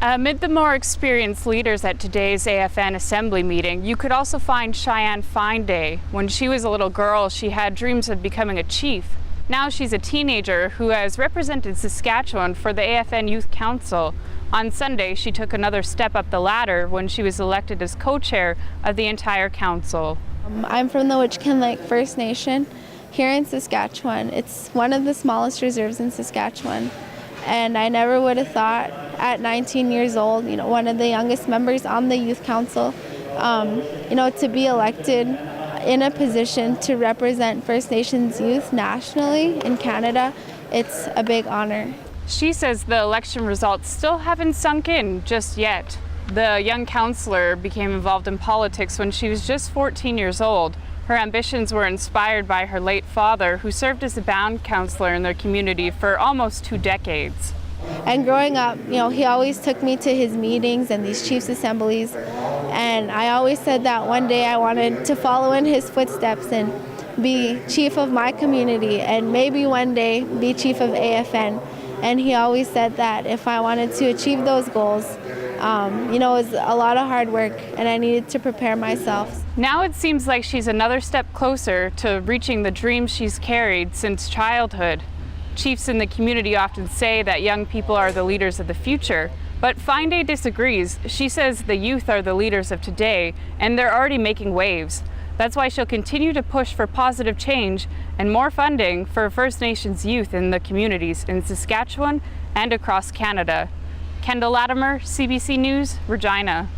Amid the more experienced leaders at today's AFN assembly meeting, you could also find Cheyenne Fineday. When she was a little girl, she had dreams of becoming a chief. Now she's a teenager who has represented Saskatchewan for the AFN Youth Council. On Sunday, she took another step up the ladder when she was elected as co-chair of the entire council. I'm from the Witchkin Lake First Nation here in Saskatchewan. It's one of the smallest reserves in Saskatchewan. And I never would have thought at 19 years old, one of the youngest members on the youth council, to be elected in a position to represent First Nations youth nationally in Canada. It's a big honor. She says the election results still haven't sunk in just yet. The young councillor became involved in politics when she was just 14 years old. Her ambitions were inspired by her late father, who served as a band councillor in their community for almost 2 decades. And growing up, he always took me to his meetings and these chiefs' assemblies. And I always said that one day I wanted to follow in his footsteps and be chief of my community and maybe one day be chief of AFN. And he always said that if I wanted to achieve those goals, it was a lot of hard work and I needed to prepare myself. Now it seems like she's another step closer to reaching the dreams she's carried since childhood. Chiefs in the community often say that young people are the leaders of the future, but Fineday disagrees. She says the youth are the leaders of today and they're already making waves. That's why she'll continue to push for positive change and more funding for First Nations youth in the communities in Saskatchewan and across Canada. Kendall, Latimer, CBC News, Regina.